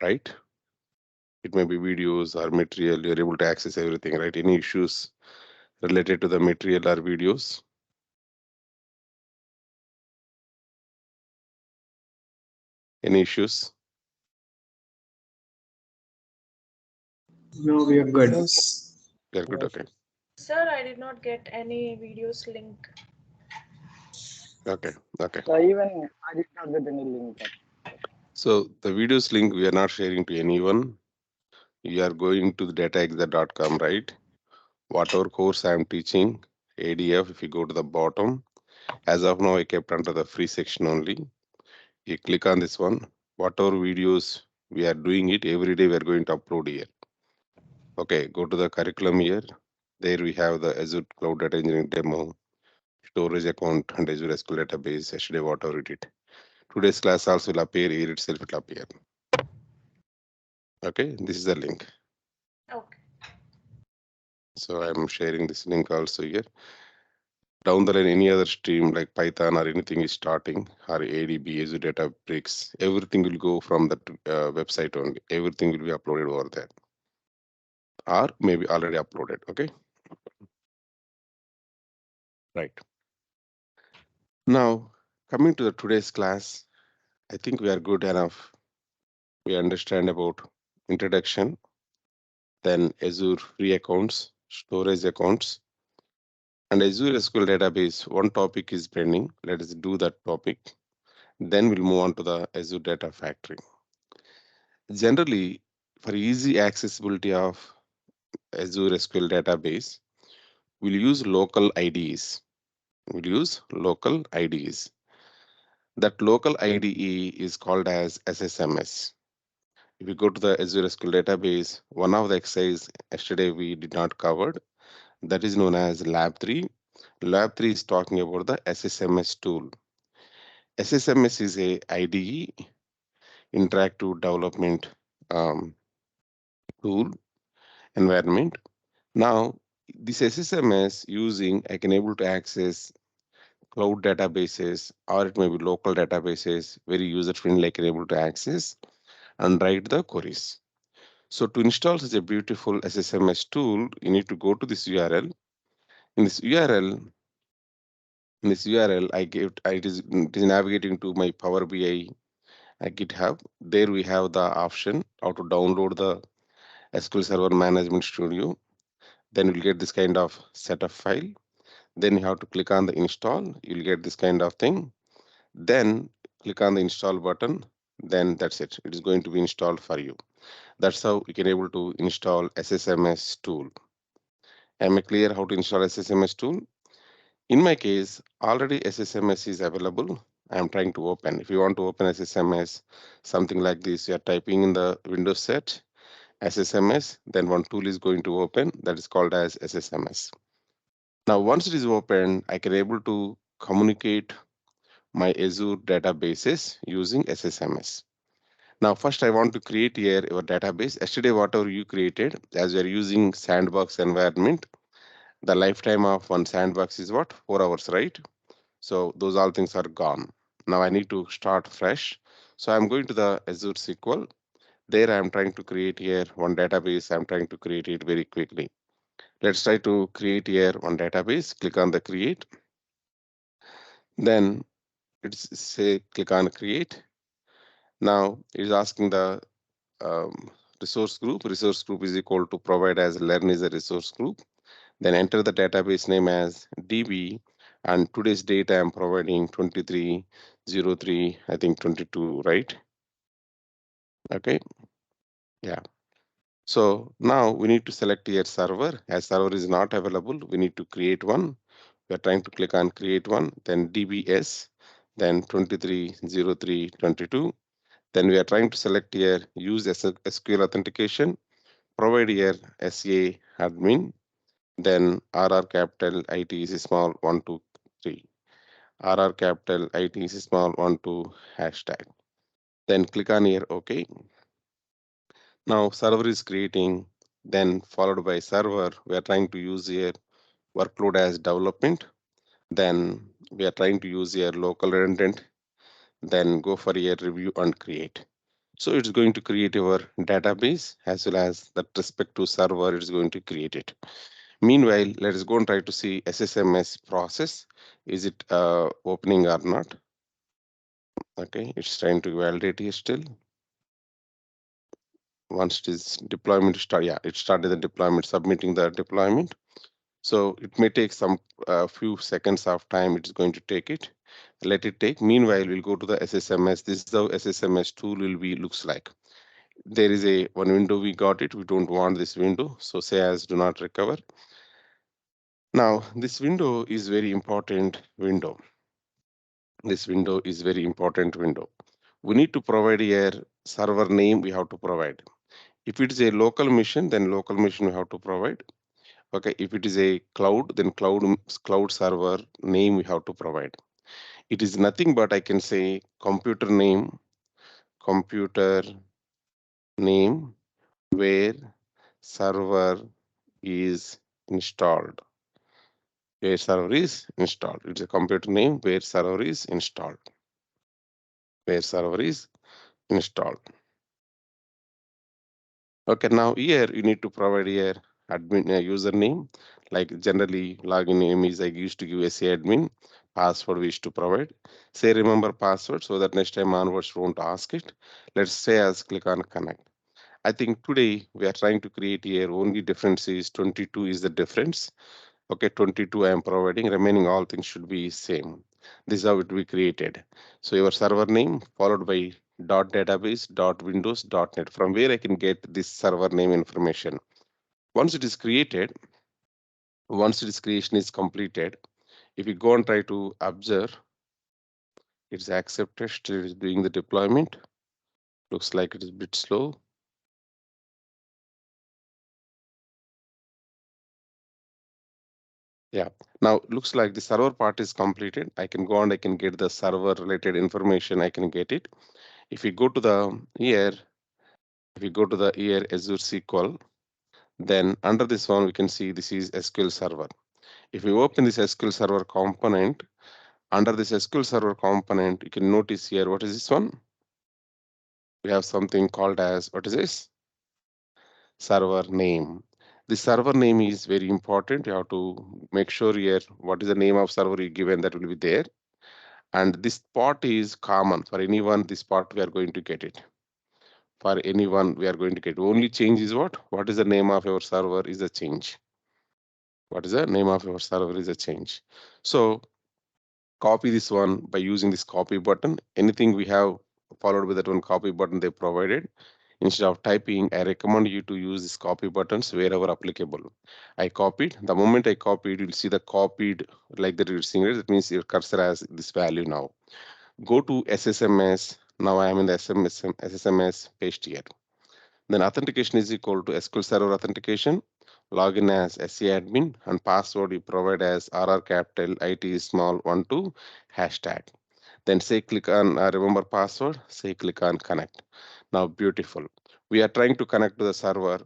right? It may be videos or material. You're able to access everything, right? Any issues related to the material or videos? Any issues? No, we are good. Yes. You're good, Yes. okay. Sir, I did not get any videos link. Okay, okay. So even I did not get any link. So the videos link we are not sharing to anyone. You are going to the dataexer.com, right? Whatever course I am teaching, ADF, if you go to the bottom, as of now, I kept under the free section only. You click on this one. Whatever videos we are doing it, every day we are going to upload here. Okay, go to the curriculum here. There we have the Azure Cloud Data Engineering demo, storage account, and Azure SQL database, yesterday whatever we did. Today's class also will appear here itself, it will appear. Okay, this is the link. Okay. So I'm sharing this link also here. Down the line, any other stream like Python or anything is starting, or ADB, Azure Databricks, everything will go from that website only. Everything will be uploaded over there, or maybe already uploaded. Okay, right. Now, coming to the today's class, I think we are good enough. We understand about introduction, then Azure free accounts, storage accounts, and Azure SQL database. One topic is pending. Let us do that topic. Then we'll move on to the Azure Data Factory. Generally, for easy accessibility of Azure SQL database, we'll use local IDs. We'll use local IDs. That local IDE is called as SSMS. If you go to the Azure SQL database, one of the exercise yesterday we did not cover, that is known as Lab 3. Lab 3 is talking about the SSMS tool. SSMS is a IDE, interactive development um, tool environment. Now, this SSMS using, I can able to access cloud databases or it may be local databases, very user friendly, I can able to access and write the queries. So to install such a beautiful SSMS tool, you need to go to this URL. In this URL, it is navigating to my Power BI GitHub. There we have the option how to download the SQL Server Management Studio. Then you'll get this kind of setup file. Then you have to click on the install. You'll get this kind of thing. Then click on the install button. Then that's it. It is going to be installed for you. That's how you can able to install SSMS tool. Am I clear how to install SSMS tool? In my case, already SSMS is available. I am trying to open. If you want to open SSMS, something like this, you are typing in the Windows set SSMS, then one tool is going to open that is called as SSMS. Now, once it is open, I can able to communicate my Azure databases using SSMS. Now, first I want to create here your database. Yesterday, whatever you created, as we are using sandbox environment, the lifetime of one sandbox is what? 4 hours, right? So those all things are gone. Now I need to start fresh. So I'm going to the Azure SQL. There I'm trying to create here one database. I'm trying to create it very quickly. Let's try to create here one database. Click on the create. Then it's say click on create. Now it's asking the resource group. Resource group is equal to provide as learn is a resource group. Then enter the database name as DB and today's date I am providing 2303, I think 22, right? Okay, yeah. So now we need to select here server. As server is not available, we need to create one. We are trying to click on create one, then DBS, then 230322. Then we are trying to select here use SQL authentication, provide here SA admin, then RR capital IT is small 123. RR capital IT is small 12 hashtag. Then click on here OK. Now server is creating, then followed by server. We are trying to use here workload as development. Then we are trying to use here local redundant. Then go for here review and create. So it's going to create our database as well as that respective server it's going to create it. Meanwhile, let us go and try to see SSMS process. Is it opening or not? Okay, it's trying to validate here still. Once it is deployment start, yeah, it started the deployment, submitting the deployment. So it may take some few seconds of time. It's going to take it. Let it take. Meanwhile, we'll go to the SSMS. This is how SSMS tool will be looks like. There is a one window we got it. We don't want this window. So say as do not recover. Now this window is very important window. This window is very important window. We need to provide a server name we have to provide. If it is a local machine, then local machine we have to provide. Okay, if it is a cloud, then cloud server name we have to provide. It is nothing but I can say computer name where server is installed. Where server is installed. It's a computer name where server is installed. Where server is installed. Okay, now here you need to provide here admin username. Like generally login name is I used to give SA admin. Password we used to provide. Say remember password so that next time onwards won't ask it. Let's say as click on connect. I think today we are trying to create here only difference is 22 is the difference. Okay, 22 I am providing. Remaining all things should be same. This is how it will be created. So your server name followed by dot database dot windows dot net from where I can get this server name information. Once it is created, once its creation is completed, if you go and try to observe, it's accepted, still it is doing the deployment. Looks like it is a bit slow. Yeah, now looks like the server part is completed. I can go and I can get the server related information. I can get it. If you go to the here, if you go to the here Azure SQL, then under this one we can see this is SQL Server. If you open this SQL Server component, under this SQL Server component, you can notice here what is this one? We have something called as what is this? Server name. The server name is very important. You have to make sure here what is the name of server you given that will be there. And this part is common for anyone. This part we are going to get it. For anyone we are going to get. Only change is what? What is the name of your server is a change. What is the name of your server is a change. So copy this one by using this copy button. Anything we have followed with that one copy button they provided. Instead of typing, I recommend you to use these copy buttons wherever applicable. I copied. The moment I copied, you'll see the copied like that you're seeing it. That means your cursor has this value now. Go to SSMS. Now I am in the SSMS paste here. Then authentication is equal to SQL Server authentication. Login as SE admin and password you provide as RR capital IT small 12 hashtag. Then say click on remember password, say click on connect. Now beautiful. We are trying to connect to the server.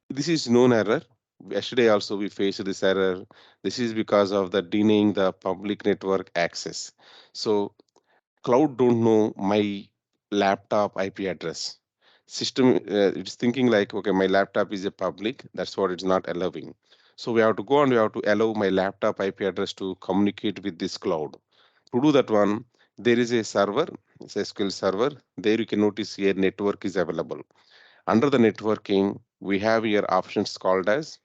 This is known error. Yesterday also we faced this error. This is because of the denying the public network access. So cloud don't know my laptop IP address. System it's thinking like okay my laptop is a public. That's what it's not allowing. So we have to go and we have to allow my laptop IP address to communicate with this cloud. To do that one, there is a server, it's a SQL server. There you can notice here network is available. Under the networking, we have here options called as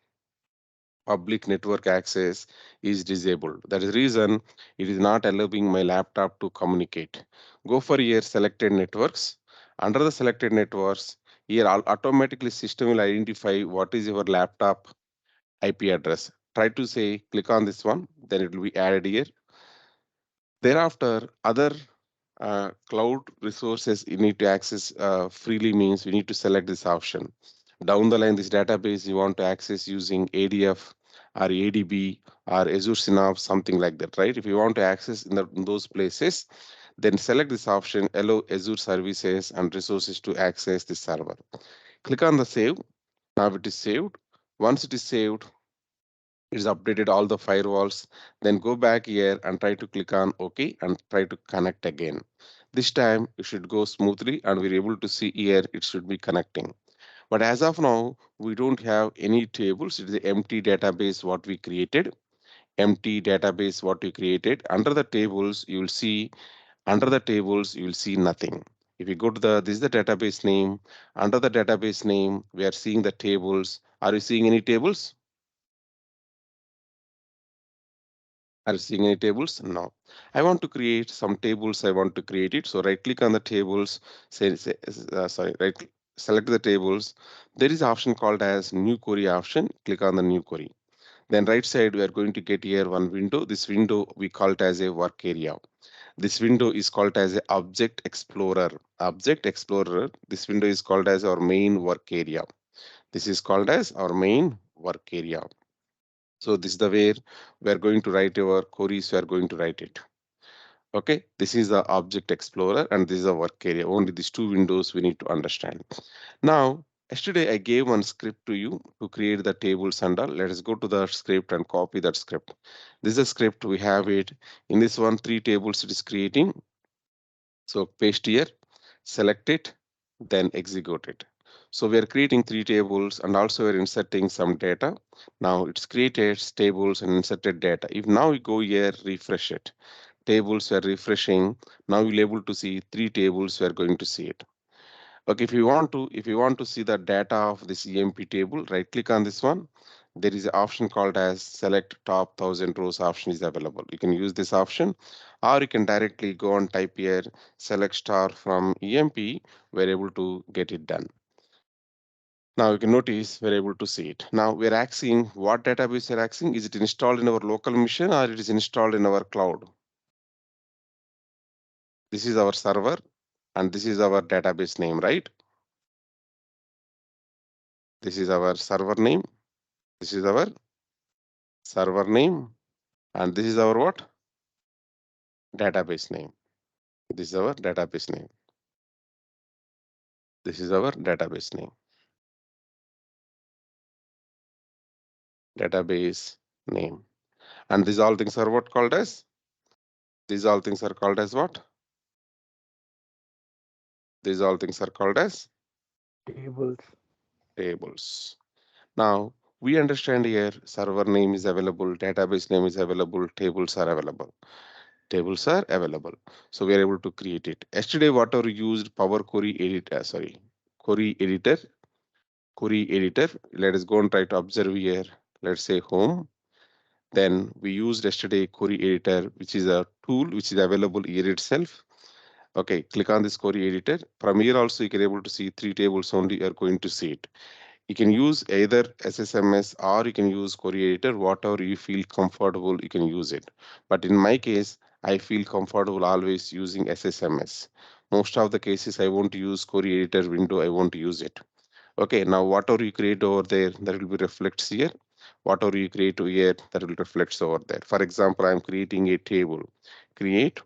public network access is disabled. That is the reason it is not allowing my laptop to communicate. Go for here selected networks. Under the selected networks, here automatically system will identify what is your laptop IP address. Try to say click on this one, then it will be added here. Thereafter, other cloud resources you need to access freely means we need to select this option. Down the line, this database you want to access using ADF or ADB or Azure Synapse, something like that, right? If you want to access in those places, then select this option, allow Azure services and resources to access the server. Click on the save. Now it is saved. Once it is saved, it's updated all the firewalls. Then go back here and try to click on OK and try to connect again. This time it should go smoothly and we're able to see here it should be connecting. But as of now, we don't have any tables. It is the empty database what we created. Empty database what we created. Under the tables, you will see nothing. If you go to this is the database name. Under the database name, we are seeing the tables. Are you seeing any tables? Are you seeing any tables? No. I want to create some tables. I want to create it. So right click on the tables. Right select the tables. There is option called as new query option. Click on the new query. Then right side, we are going to get here one window. This window we call it as a work area. This window is called as a object explorer. Object explorer. This window is called as our main work area. This is called as our main work area. So this is the where we are going to write our queries. We are going to write it. Okay, this is the object explorer and this is the work area. Only these two windows we need to understand. Now, yesterday I gave one script to you to create the tables and all. Let us go to the script and copy that script. This is a script, we have it. In this one, three tables it is creating. So paste here, select it, then execute it. So we are creating three tables and also we're inserting some data. Now it's created tables and inserted data. If now we go here, refresh it. Tables we are refreshing. Now we'll able to see three tables, we are going to see it. Okay, if you want to see the data of this EMP table, right click on this one. There is an option called as select top 1000 rows option is available. You can use this option, or you can directly go and type here select star from EMP. We're able to get it done. Now you can notice we're able to see it. Now we're asking what database we're asking. Is it installed in our local machine or it is installed in our cloud? This is our server and this is our database name, right? This is our server name. This is our server name and this is our what? Database name. This is our database name. This is our database name. Database name. And these all things are what called as? These all things are called as what? These all things are called as Tables. tables. Now we understand here server name is available, database name is available, tables are available. Tables are available. So we are able to create it. Yesterday, whatever we used Power Query Editor, Query Editor, Query Editor. Let us go and try to observe here. Let's say home. Then we used yesterday Query Editor, which is a tool which is available here itself. Okay, click on this Query Editor. From here also you can able to see three tables only. You are going to see it. You can use either SSMS or you can use Query Editor, whatever you feel comfortable, you can use it. But in my case, I feel comfortable always using SSMS. Most of the cases, I won't use Query Editor window, I won't use it. Okay, now whatever you create over there, that will be reflects here. Whatever you create here, that will reflects over there. For example, I'm creating a table. Create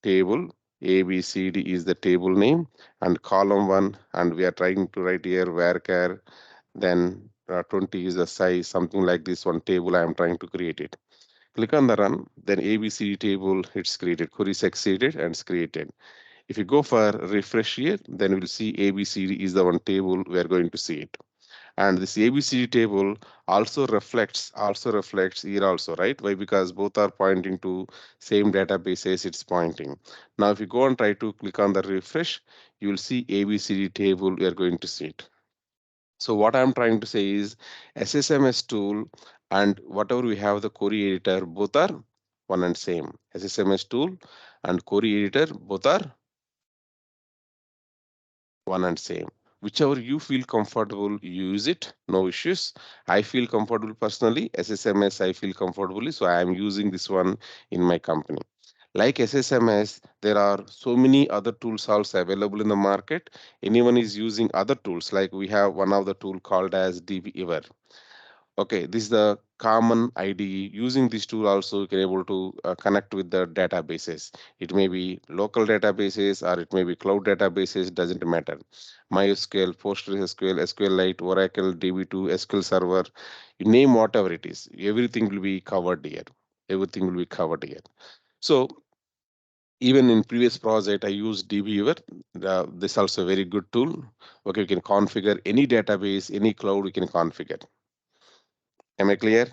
table. ABCD is the table name and column one, and we are trying to write here varchar then 20 is the size, something like this one table I am trying to create it. Click on the run, then ABCD table, it's created, query succeeded and it's created. If you go for refresh here, then we'll see ABCD is the one table we are going to see it. And this ABCD table also reflects here also, right? Why? Because both are pointing to same databases it's pointing. Now, if you go and try to click on the refresh, you will see ABCD table we are going to see it. So what I'm trying to say is SSMS tool and whatever we have the query editor, both are one and same. SSMS tool and query editor, both are one and same. Whichever you feel comfortable, use it, no issues. I feel comfortable personally. SSMS, I feel comfortably, so I am using this one in my company. Like SSMS, there are so many other tools also available in the market. Anyone is using other tools, like we have one of the tool called as DBEver. Okay, this is the common IDE. Using this tool also you can able to connect with the databases. It may be local databases or it may be cloud databases, doesn't matter. MySQL, PostgreSQL, SQLite, Oracle, DB2, SQL Server, you name whatever it is. Everything will be covered here. Everything will be covered here. So Even in previous project, I used DBviewer. This also a very good tool. Okay, you can configure any database, any cloud, you can configure. Am I clear?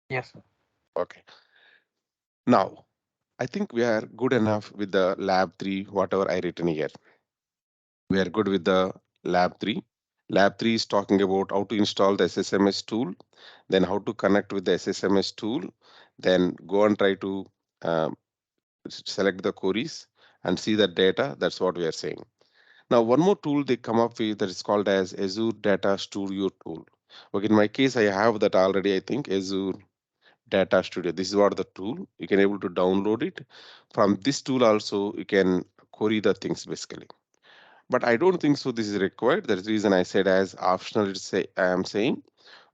Yes, sir. Okay. Now, I think we are good enough with the lab 3, whatever I written here. We are good with the lab 3. Lab 3 is talking about how to install the SSMS tool, then how to connect with the SSMS tool, then go and try to select the queries and see the data. That's what we are saying. Now, one more tool they come up with that is called as Azure Data Studio tool. Okay, in my case, I have that already, I think, Azure Data Studio. This is what the tool. You can able to download it. From this tool also, you can query the things basically. But I don't think so this is required. That's the reason I said as optional, I am saying,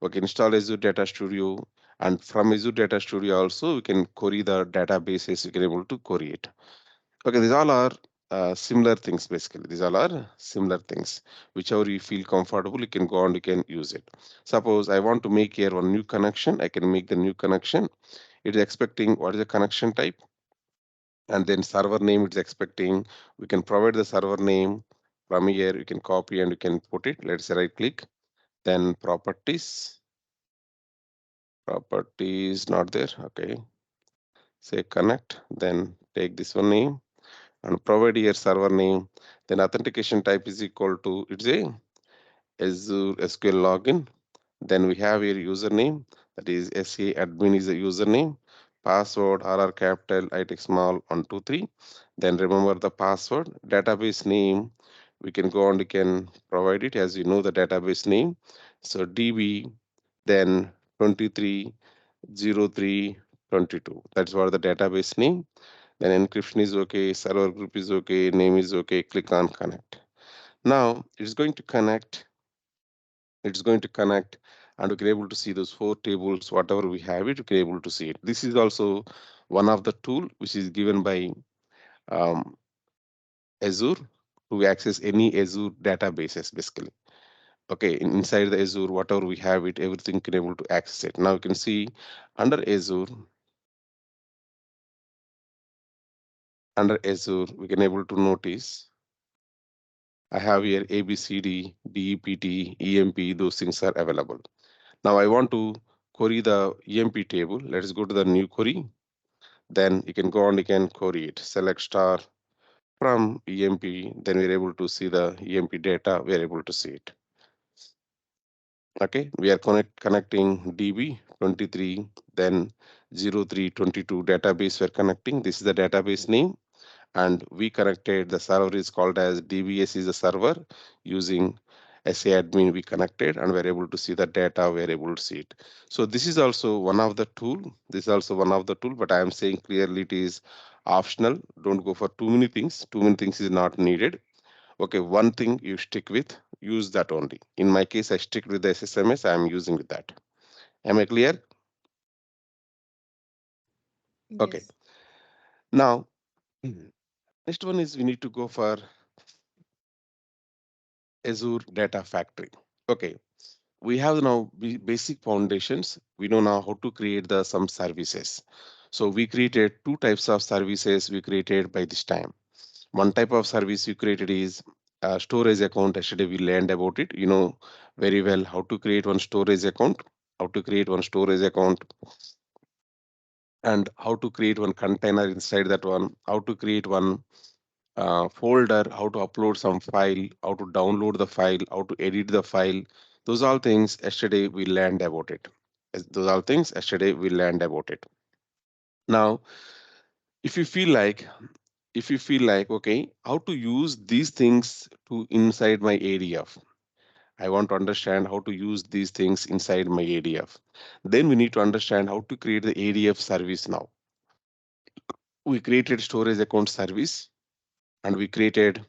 okay, install Azure Data Studio. And from Azure Data Studio also, we can query the databases. You can able to query it. Okay, these all are similar things basically. These all are similar things. Whichever you feel comfortable, you can go and you can use it. Suppose I want to make here one new connection. I can make the new connection. It is expecting what is the connection type, and then server name it's expecting. We can provide the server name. From here, you can copy and you can put it. Let's say right click, then properties. Properties not there. Okay, say connect, then take this one name and provide here server name. Then authentication type is equal to, it's a Azure SQL login. Then we have here username, that is SA admin is the username. Password RR capital ITEC small 123. Then remember the password. Database name, we can go and we can provide it as you know the database name. So DB, then 230322. That's what the database name. Then encryption is okay, server group is okay, name is okay. Click on connect. Now it's going to connect. It's going to connect, and we can able to see those four tables. Whatever we have it, we can able to see it. This is also one of the tool which is given by um, Azure to access any Azure databases basically. Okay, inside the Azure, whatever we have it, everything can able to access it. Now you can see under Azure, we can able to notice I have here ABCD, DEPT, EMP, those things are available. Now I want to query the EMP table. Let's go to the new query. Then you can go and you can query it. Select star from EMP. Then we're able to see the EMP data. We're able to see it. Okay, we are connecting DB 23, then 0322 database we're connecting. This is the database name. And we connected the server is called as DBS is a server using SA admin we connected and we're able to see the data, we're able to see it. So this is also one of the tool. This is also one of the tool, but I am saying clearly it is optional. Don't go for too many things. Too many things is not needed. Okay, one thing you stick with, use that only. In my case, I stick with the SSMS, I am using with that. Am I clear? Okay. Yes. Now, next one is we need to go for Azure Data Factory. Okay, we have now basic foundations. We know now how to create the some services. So we created two types of services we created by this time. One type of service we created is storage account. Yesterday we learned about it. You know very well how to create one storage account, how to create one storage account, and how to create one container inside that one, how to create one folder, how to upload some file, how to download the file, how to edit the file. Those all things yesterday we learned about it. Those all things yesterday we learned about it. Now, if you feel like, okay, how to use these things to inside my ADF. I want to understand how to use these things inside my ADF. Then we need to understand how to create the ADF service now. We created storage account service and we created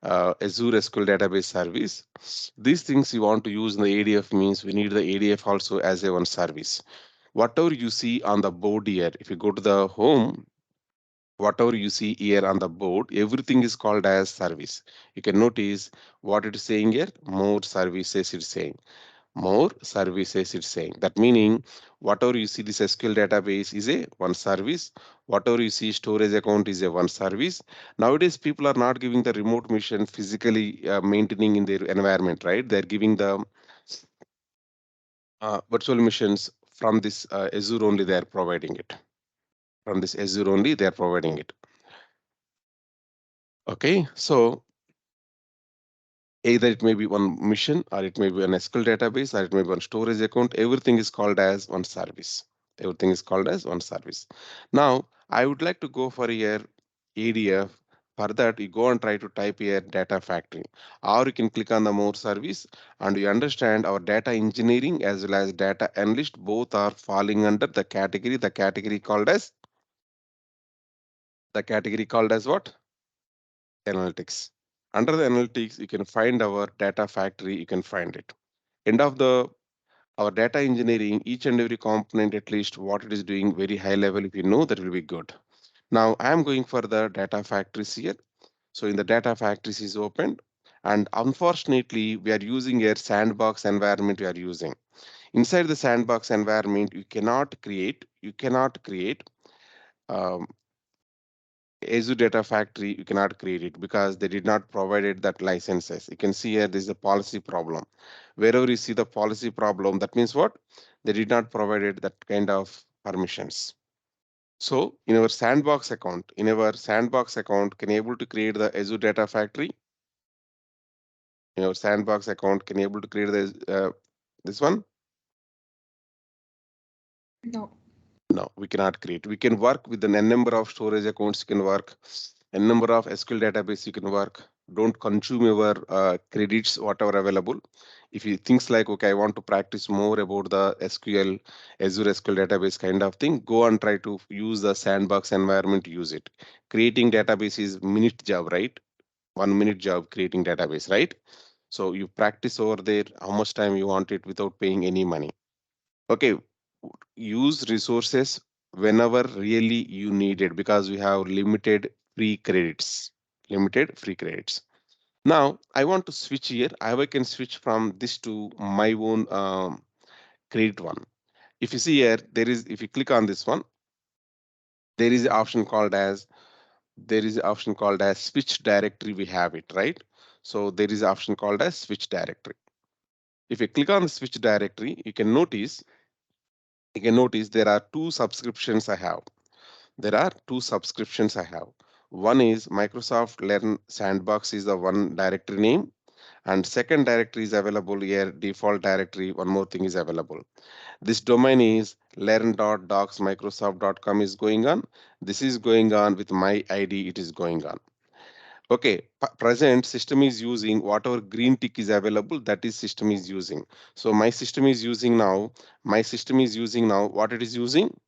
Azure SQL database service. These things you want to use in the ADF means we need the ADF also as a one service. Whatever you see on the board here, if you go to the home, whatever you see here on the board, everything is called as service. You can notice what it is saying here, more services it's saying. more services it's saying. That meaning whatever you see this SQL database is a one service, whatever you see storage account is a one service. Nowadays people are not giving the remote mission physically maintaining in their environment, right? They're giving the virtual missions from this Azure only, they are providing it. From this Azure only they are providing it. Okay, so either it may be one mission or it may be an SQL database or it may be one storage account. Everything is called as one service. Everything is called as one service. Now I would like to go for here ADF. For that you go and try to type here data factory, or you can click on the more service, and you understand our data engineering as well as data analyst both are falling under the category called as what? Analytics. Under the analytics, you can find our data factory, you can find it. End of the our data engineering, each and every component, at least what it is doing very high level, if you know, that will be good. Now I am going for the data factories here. So in the data factories is opened, and unfortunately we are using a sandbox environment we are using. Inside the sandbox environment, you cannot create um, Azure Data Factory, you cannot create it because they did not provided that licenses. You can see here there is a policy problem. Wherever you see the policy problem, that means what? They did not provided that kind of permissions. So in our sandbox account, can you able to create the Azure Data Factory? In our sandbox account, can you able to create this one? No. No, we cannot create. We can work with the n number of storage accounts. You can work n number of SQL database. You can work. Don't consume your credits, whatever available. If you things like okay, I want to practice more about the SQL, Azure SQL database kind of thing, go and try to use the sandbox environment to use it. Creating database is minute job, right? 1 minute job creating database, right? So you practice over there how much time you want it without paying any money. Okay, use resources whenever really you need it because we have limited free credits. Now I want to switch here. I can switch from this to my own credit one. If you see here, if you click on this one, there is an option called as switch directory. We have it, right? So there is an option called as switch directory. If you click on the switch directory, you can notice there are two subscriptions I have. There are two subscriptions I have. One is Microsoft Learn Sandbox is the one directory name, and second directory is available here, default directory. One more thing is available. This domain is learn.docsmicrosoft.com is going on. This is going on with my ID, it is going on. Okay, present system is using whatever green tick is available, that is system is using. So my system is using now what it is using.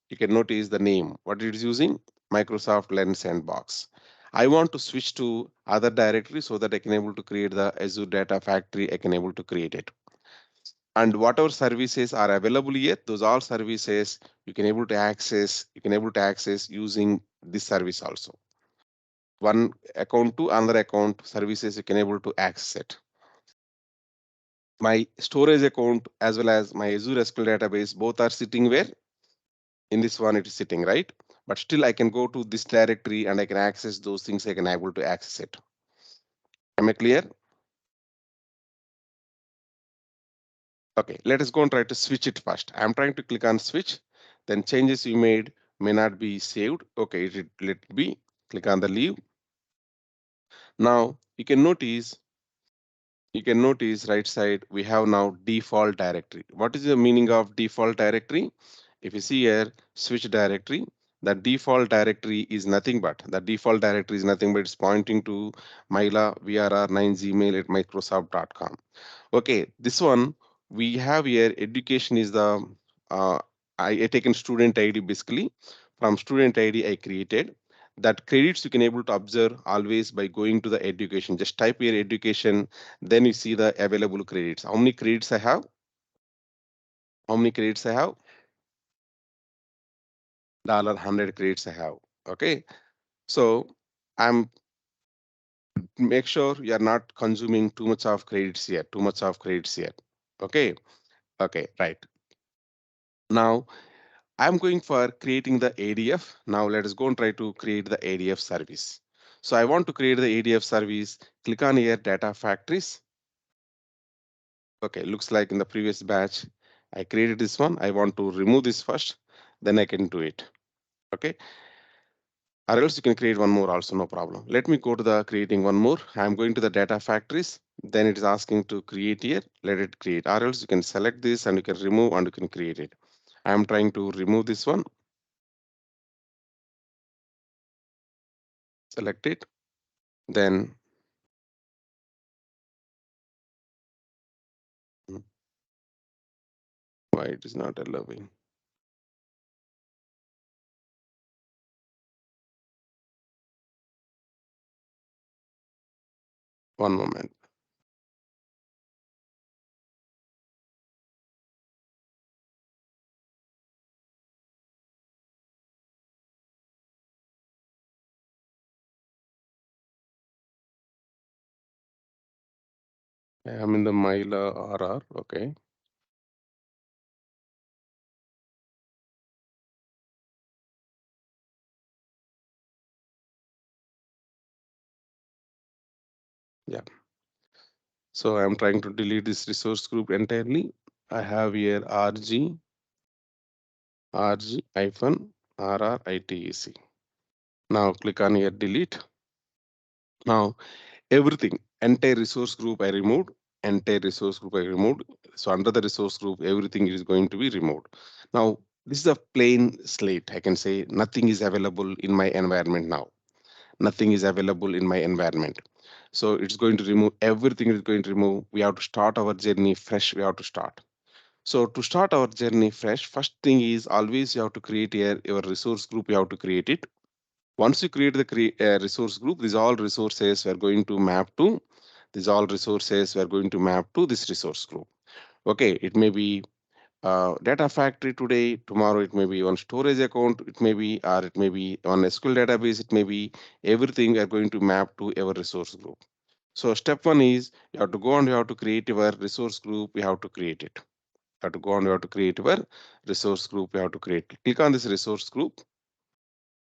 You can notice the name what it is using, Microsoft Learn Sandbox. I want to switch to other directory so that I can able to create the Azure Data Factory. I can able to create it, and whatever services are available here, those all services you can able to access using this service also. One account to another account services you can able to access it. My storage account as well as my Azure SQL database both are sitting where? In this one it is sitting, right? But still I can go to this directory and I can access those things. I can able to access it. Am I clear? Okay, let us go and try to switch it first. I'm trying to click on switch, then changes you made may not be saved. Okay, let it be. Click on the leave. Now you can notice right side we have now default directory. What is the meaning of default directory? If you see here switch directory, the default directory is nothing but it's pointing to myla vrr9gmail at microsoft.com. Okay, this one we have here education is the uh, I taken student ID basically. From student ID I created that credits you can able to observe always by going to the education. Just type here education, then you see the available credits. How many credits I have? How many credits I have? $100 credits I have. Okay, so I'm make sure you are not consuming too much of credits here. Okay. Okay. Right. Now I'm going for creating the ADF. Now let us go and try to create the ADF service. So I want to create the ADF service. Click on here, data factories. Okay, looks like in the previous batch, I created this one. I want to remove this first, then I can do it. Okay, or else you can create one more also, no problem. Let me go to the creating one more. I'm going to the data factories. Then it is asking to create here. Let it create, or else you can select this and you can remove and you can create it. I'm trying to remove this one. Select it. Then hmm, why it is not allowing? One moment. I am in the Myla RR. Okay. Yeah. So I'm trying to delete this resource group entirely. I have here RG-RR-ITEC. Now click on here delete. Now everything, entire resource group I removed, entire resource group I removed. So under the resource group, everything is going to be removed. Now this is a plain slate. I can say nothing is available in my environment now. Nothing is available in my environment. So it's going to remove everything. Is going to remove. We have to start our journey fresh. We have to start. So to start our journey fresh, first thing is always you have to create your resource group. You have to create it. Once you create the resource group, these all resources we are going to map to. These all resources we are going to map to this resource group. Okay, it may be data factory today, tomorrow it may be on storage account, it may be, or it may be on SQL database, it may be everything we are going to map to our resource group. So step one is you have to go and you have to create your resource group, you have to create it. You have to go and you have to create your resource group, you have to create it. Click on this resource group.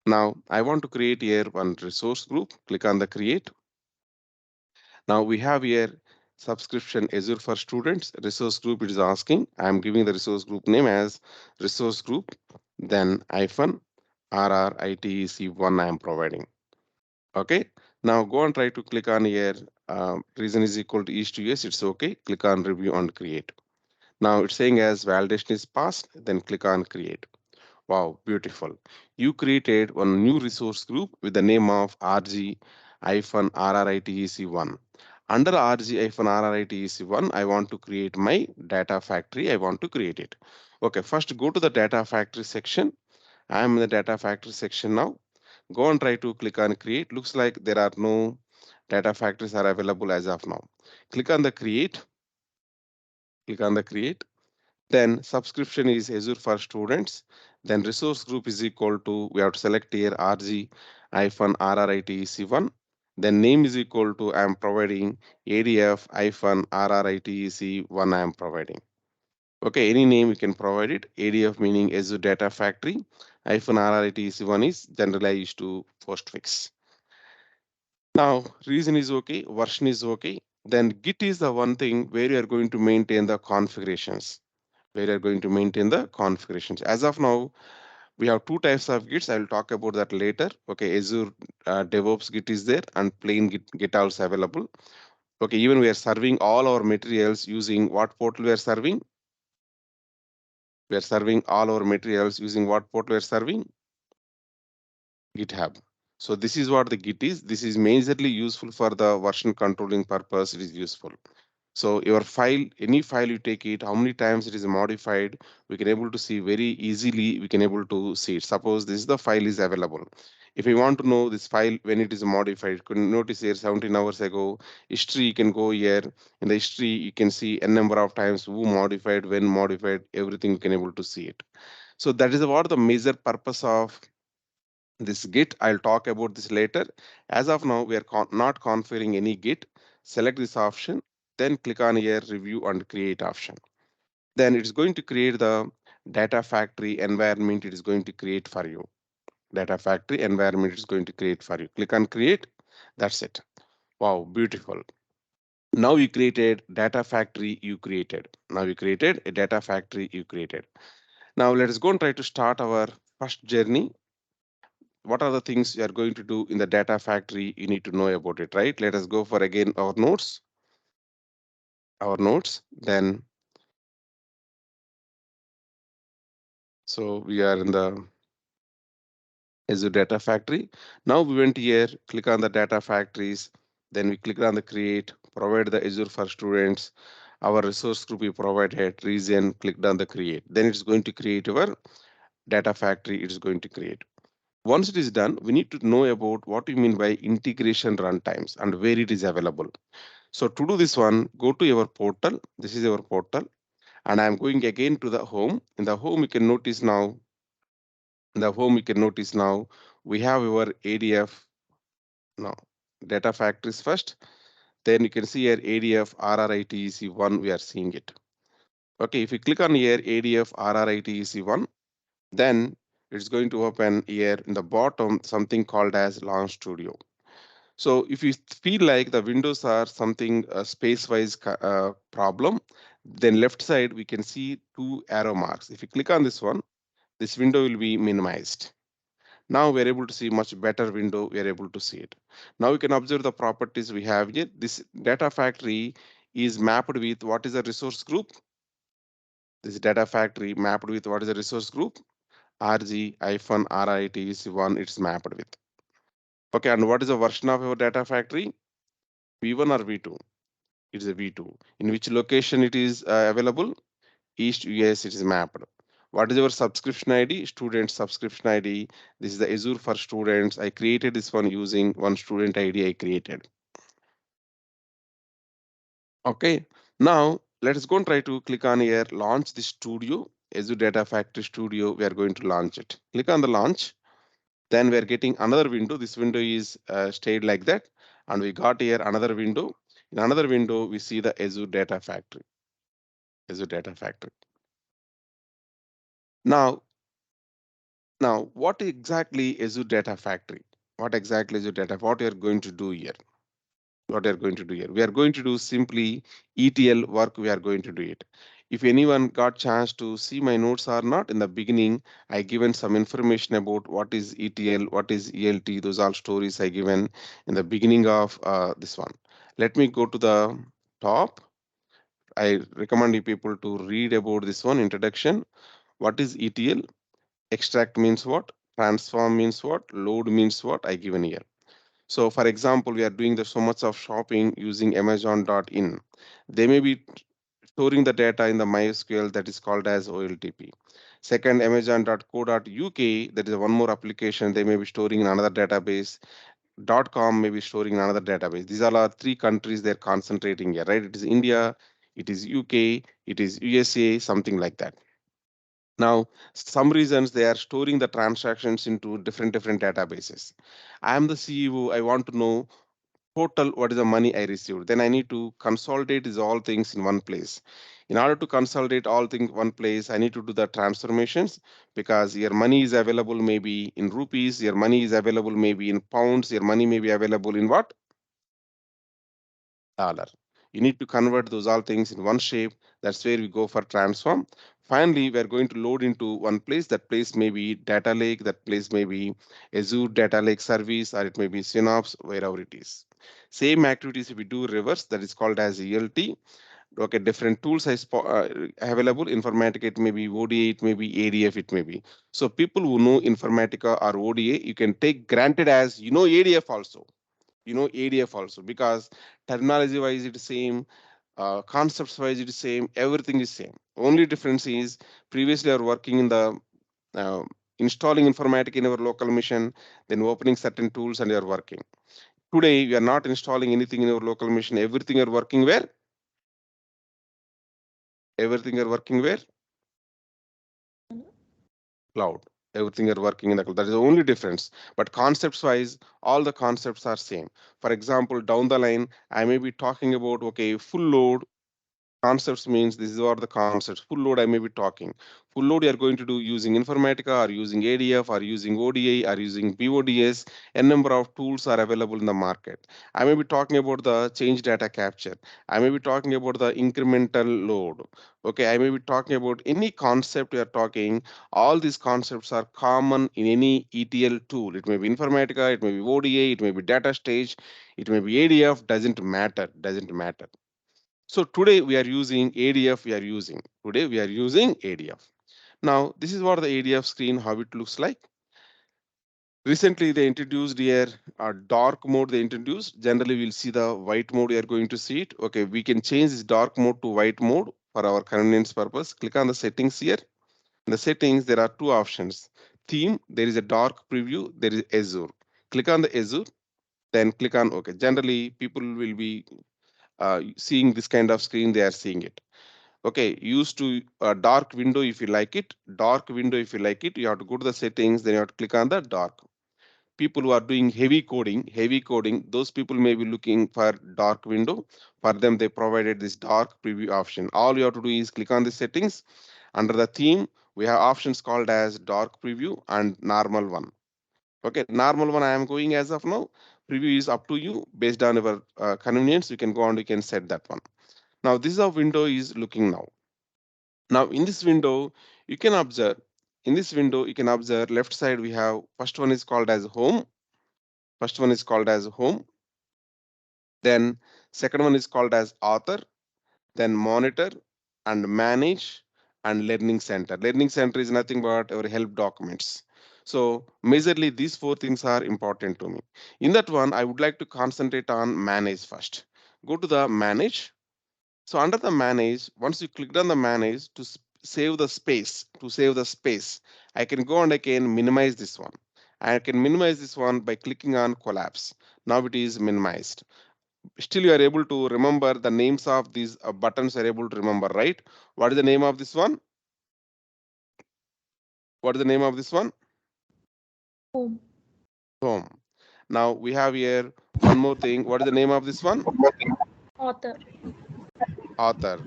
Now I want to create here one resource group, click on the create. Now we have here subscription Azure for students. Resource group it is asking. I am giving the resource group name as resource group, then hyphen RRITEC1 I am providing. Okay. Now go and try to click on here. Reason is equal to east to yes. It's okay. Click on review and create. Now it's saying as validation is passed. Then click on create. Wow, beautiful. You created one new resource group with the name of RG-RRITEC1. Under RG-RRITEC1, I want to create my data factory. I want to create it. Okay, first go to the data factory section. I am in the data factory section now. Go and try to click on create. Looks like there are no data factories are available as of now. Click on the create. Click on the create. Then subscription is Azure for students. Then resource group is equal to, we have to select here RG-RRITEC1. Then name is equal to, I am providing ADF-RRITEC1 I am providing. Okay, any name you can provide it. ADF meaning Azure Data Factory. -RRITEC1 is generally I used to postfix. Now, reason is okay, version is okay. Then Git is the one thing where you are going to maintain the configurations where you're going to maintain the configurations. As of now, we have two types of Gits. I will talk about that later. Okay, Azure DevOps Git is there and plain Git also available. Okay, even we are serving all our materials using what portal we are serving? We are serving all our materials using what portal we are serving? GitHub. So this is what the Git is. This is majorly useful for the version controlling purpose. It is useful. So your file, any file you take it, how many times it is modified, we can able to see very easily. We can able to see it. Suppose this is the file is available. If you want to know this file when it is modified, you can notice here 17 hours ago history. You can go here in the history. You can see a number of times who modified, when modified, everything you can able to see it. So that is what the major purpose of this Git. I'll talk about this later. As of now, we are not configuring any Git. Select this option, then click on here review and create option. Then it's going to create the data factory environment. It is going to create for you. Data factory environment is going to create for you. Click on create. That's it. Wow, beautiful. Now you created data factory you created. Now you created a data factory you created. Now let us go and try to start our first journey. What are the things you are going to do in the data factory? You need to know about it, right? Let us go for again our notes. Our notes. Then so we are in the Azure Data Factory. Now we went here, click on the data factories, then we click on the create, provide the Azure for students, our resource group we provided, region, clicked on the create. Then it's going to create our data factory, it is going to create. Once it is done, we need to know about what we mean by integration runtimes and where it is available. So to do this one, go to your portal. This is our portal. And I'm going again to the home. In the home, you can notice now we have our ADF now data factories first. Then you can see here ADF RRITEC1, we are seeing it. Okay, if you click on here ADF RRITEC1, then it's going to open here in the bottom something called as Launch Studio. So if you feel like the windows are something space-wise problem, then left side we can see two arrow marks. If you click on this one, this window will be minimized. Now we are able to see much better window. We are able to see it. Now we can observe the properties we have here. This data factory is mapped with what is a resource group. This data factory mapped with what is a resource group. RG-RITEC1 it's mapped with. Okay, and what is the version of our data factory? V1 or V2? It's a V2. In which location it is available? East US it is mapped. What is your subscription ID? Student subscription ID. This is the Azure for students. I created this one using one student ID I created. Okay. Now let us go and try to click on here, launch the studio, Azure Data Factory Studio. We are going to launch it. Click on the launch. Then we are getting another window. This window is stayed like that. And we got here another window. In another window, we see the Azure Data Factory. Azure Data Factory. Now, what exactly Azure Data Factory? What exactly is your data? What you are going to do here? What you are going to do here? We are going to do simply ETL work. We are going to do it. If anyone got chance to see my notes or not, in the beginning, I given some information about what is ETL, what is ELT. Those are stories I given in the beginning of this one. Let me go to the top. I recommend you people to read about this one introduction. What is ETL? Extract means what? Transform means what? Load means what? I given here. So for example, we are doing the so much of shopping using Amazon.in. They may be storing the data in the MySQL that is called as OLTP. Second, Amazon.co.uk, that is one more application. They may be storing in another database. .com may be storing in another database. These are three countries they're concentrating here, right? It is India, it is UK, it is USA, something like that. Now, some reasons they are storing the transactions into different databases. I am the CEO. I want to know total what is the money I received. Then I need to consolidate is all things in one place. In order to consolidate all things one place, I need to do the transformations because your money is available maybe in rupees, your money is available maybe in pounds, your money may be available in what? Dollar. You need to convert those all things in one shape. That's where we go for transform. Finally, we are going to load into one place. That place may be data lake, that place may be Azure data lake service, or it may be Synops, wherever it is. Same activities if we do reverse, that is called as ELT. Okay, different tools available. Informatica, it may be ODA, it may be ADF, it may be. So people who know Informatica or ODA, you can take granted as you know ADF also. You know ADF also because terminology wise it's same, concepts wise it's same, everything is same. Only difference is previously are working in the uh, installing informatica in our local machine, then opening certain tools and you are working. Today we are not installing anything in our local machine. Everything are working where? Everything are working where? Mhm. Cloud. Everything are working in the cloud. That is the only difference. But concepts wise, all the concepts are same. For example, down the line, I may be talking about, okay, full load concepts means this is what the concepts. Full load I may be talking. Full load you are going to do using Informatica or using ADF or using ODI or using BODS. A number of tools are available in the market. I may be talking about the change data capture. I may be talking about the incremental load. Okay, I may be talking about any concept you are talking. All these concepts are common in any ETL tool. It may be Informatica, it may be ODI, it may be data stage, it may be ADF, doesn't matter, doesn't matter. So today we are using ADF. Today we are using ADF. Now this is what the ADF screen how it looks like. Recently they introduced here a dark mode. They introduced. Generally we'll see the white mode. You are going to see it. Okay, we can change this dark mode to white mode for our convenience purpose. Click on the settings here. In the settings there are two options. Theme. There is a dark preview. There is Azure. Click on the Azure. Then click on OK. Generally people will be seeing this kind of screen. They are seeing it. Okay, used to a dark window if you like it. Dark window if you like it. You have to go to the settings, then you have to click on the dark. People who are doing heavy coding, those people may be looking for dark window. For them, they provided this dark preview option. All you have to do is click on the settings. Under the theme, we have options called as dark preview and normal one. Okay, normal one I am going as of now. Preview is up to you based on your convenience. You can go and you can set that one. Now this is how window is looking now. Now in this window, you can observe, left side we have first one is called as home. First one is called as home. Then second one is called as author, then monitor and manage and learning center. Learning center is nothing but our help documents. So majorly these four things are important to me. In that one, I would like to concentrate on manage first. Go to the manage. So under the manage, once you clicked on the manage save the space, I can go and I can minimize this one. I can minimize this one by clicking on collapse. Now it is minimized. Still you are able to remember the names of these buttons are able to remember, right? What is the name of this one? What is the name of this one? Home. Home. Now we have here one more thing. What is the name of this one? Author. Author.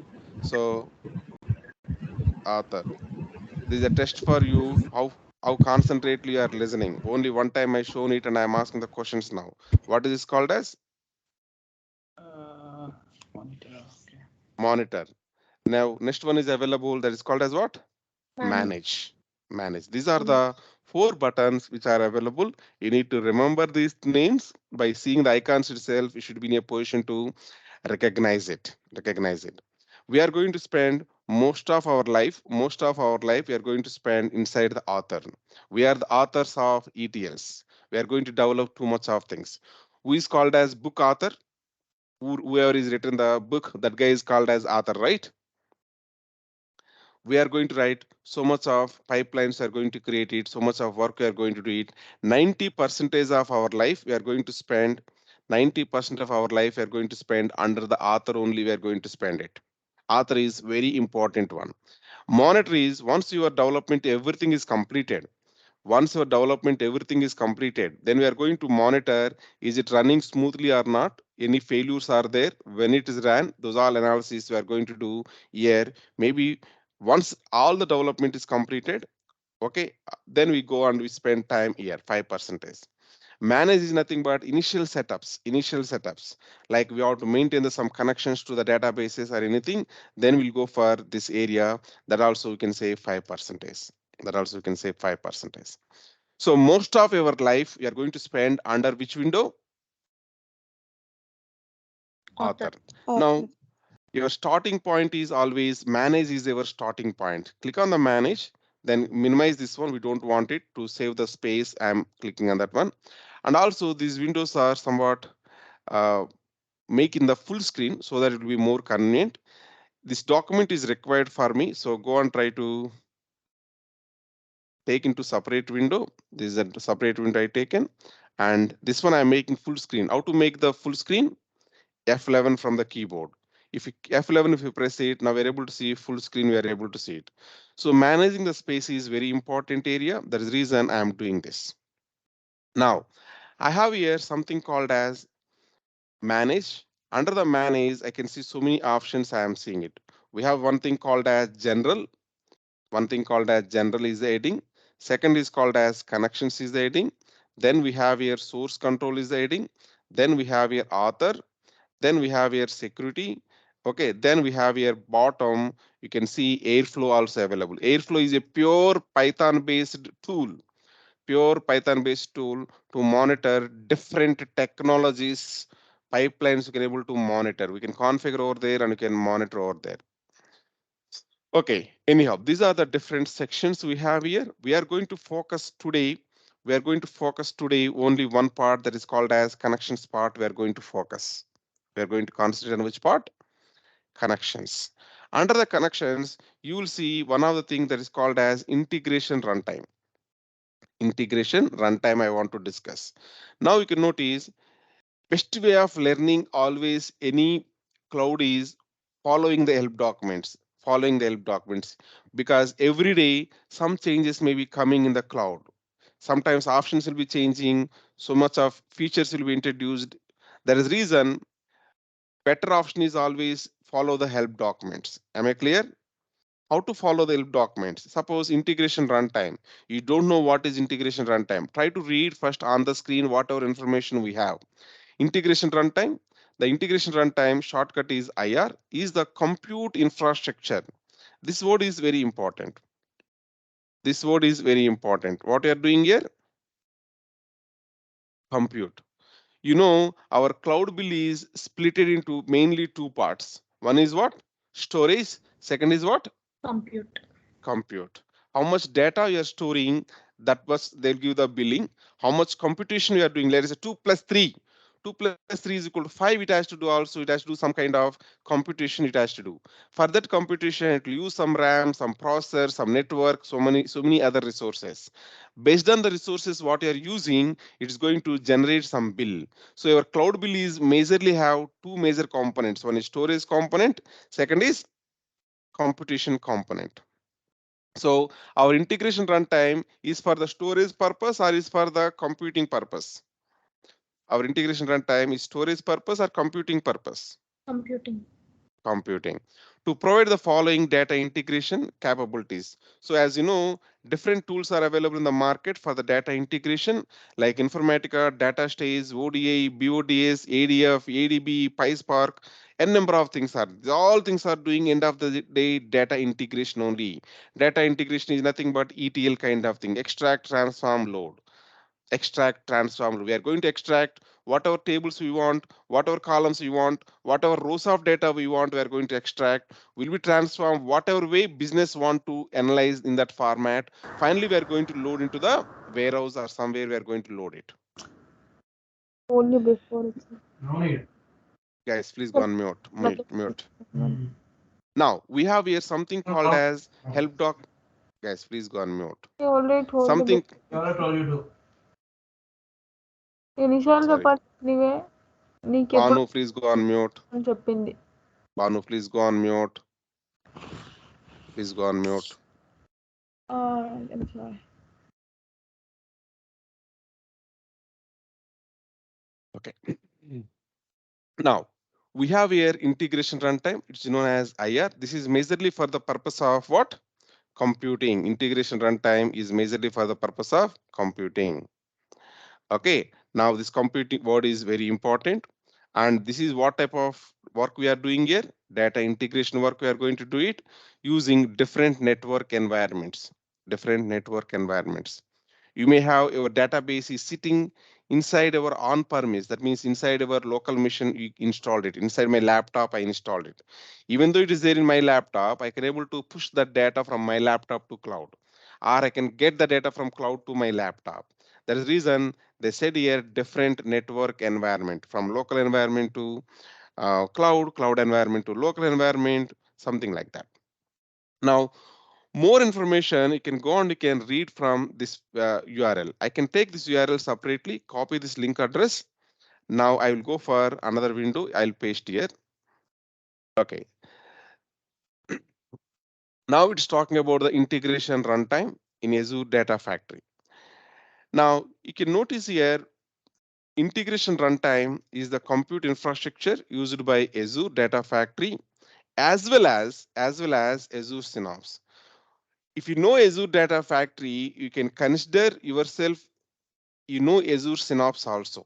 So author. This is a test for you how concentrately you are listening. Only one time I shown it and I am asking the questions now. What is this called as? Uh, Monitor. Okay. Monitor. Now next one is available that is called as what? Manage. Manage. These are the four buttons which are available. You need to remember these names by seeing the icons itself. You should be in a position to recognize it. We are going to spend most of our life we are going to spend inside the author. We are the authors of ETLs. We are going to develop too much of things. Who is called as book author? Whoever is written the book, that guy is called as author, right? We are going to write so much of pipelines are going to create it, so much of work we are going to do it. 90% of our life we are going to spend 90% of our life we are going to spend under the author only. We are going to spend it. Author is very important one. Monitor is once your development everything is completed. Once your development everything is completed, then we are going to monitor is it running smoothly or not, any failures are there. When it is ran, those all analysis we are going to do here. Maybe once all the development is completed, okay, then we go and we spend time here 5%. Manage is nothing but initial setups, like we have to maintain some connections to the databases or anything, then we'll go for this area. That also we can say 5%. That also we can say 5%. So most of your life you are going to spend under which window? Author. Author. Now your starting point is always manage is your starting point. Click on the manage, then minimize this one. We don't want it to save the space. I'm clicking on that one. And also these windows are somewhat uh, making the full screen so that it will be more convenient. This document is required for me. So go and try to take into separate window. This is a separate window I taken. And this one I'm making full screen. How to make the full screen? F11 from the keyboard. If you, F11, if you press it, now we're able to see full screen, we are able to see it. So managing the space is very important area. That is the reason I am doing this. Now, I have here something called as manage. Under the manage, I can see so many options I am seeing it. We have one thing called as general. One thing called as general is the heading. Second is called as connections is the heading. Then we have here source control is the heading. Then we have here author. Then we have here security. Okay, then we have here bottom. You can see Airflow also available. Airflow is a pure Python based tool, pure Python based tool to monitor different technologies, pipelines you can able to monitor. We can configure over there and you can monitor over there. Okay, anyhow, these are the different sections we have here. We are going to focus today. We are going to focus today only one part that is called as connections part. We are going to focus. We are going to concentrate on which part? Connections. Under the connections, you will see one of the things that is called as integration runtime. Integration runtime I want to discuss. Now you can notice best way of learning always any cloud is following the help documents, following the help documents, because every day some changes may be coming in the cloud. Sometimes options will be changing, so much of features will be introduced. There is reason better option is always follow the help documents. Am I clear? How to follow the help documents? Suppose integration runtime. You don't know what is integration runtime. Try to read first on the screen whatever information we have. Integration runtime. The integration runtime shortcut is IR, is the compute infrastructure. This word is very important. This word is very important. What you are doing here? Compute. You know, our cloud bill is split into mainly two parts. One is what? Storage. Second is what? Compute. Compute. How much data you are storing, that was they'll give the billing. How much computation you are doing, let us say 2 plus 3. 2 plus 3 is equal to 5. It has to do also, it has to do some kind of computation it has to do. For that computation, it will use some RAM, some processor, some network, so many other resources. Based on the resources what you are using, it's going to generate some bill. So your cloud bill is majorly have two major components. One is storage component, second is computation component. So our integration runtime is for the storage purpose or is for the computing purpose? Our integration runtime is storage purpose or computing purpose? Computing. Computing. To provide the following data integration capabilities. So as you know, different tools are available in the market for the data integration like Informatica, DataStage, ODI, BODS, ADF, ADB, PySpark, n number of things are. All things are doing end of the day data integration only. Data integration is nothing but ETL kind of thing, extract, transform, load. Extract, transform. We are going to extract whatever tables we want, whatever columns we want, whatever rows of data we want, we are going to extract. Will be transform whatever way business want to analyze in that format. Finally, we are going to load into the warehouse or somewhere we are going to load it. Only before it's No need. Guys, please go on mute. Mute. like Mute. Mm. Now we have here something called No. as help doc. Guys, please go on mute. I already told Something. the I told you to. ఎన్నిసార్లు Sorry. చెప్పాలి నీవే నీకు ఎప్పుడు Banu, please go on mute. అని చెప్పింది Banu, please go on mute. Please go on mute. I'm sorry. Okay. Now we have here integration runtime. It's known as IR. This is majorly for the purpose of what? Computing. Integration runtime is majorly for the purpose of computing. Okay. Now this computing word is very important. And this is what type of work we are doing here. Data integration work we are going to do it using different network environments. Different network environments. You may have your database is sitting inside our on premise. That means inside our local machine, you installed it. Inside my laptop, I installed it. Even though it is there in my laptop, I can able to push that data from my laptop to cloud, or I can get the data from cloud to my laptop. That is reason they said here different network environment, from local environment to cloud, cloud environment to local environment, something like that. Now, more information you can go and you can read from this URL. I can take this URL separately, copy this link address. Now I will go for another window. I'll paste here. Okay. Now it's talking about the integration runtime in Azure Data Factory. Now you can notice here integration runtime is the compute infrastructure used by Azure Data Factory as well as Azure Synapse. If you know Azure Data Factory, you can consider yourself Azure Synapse also.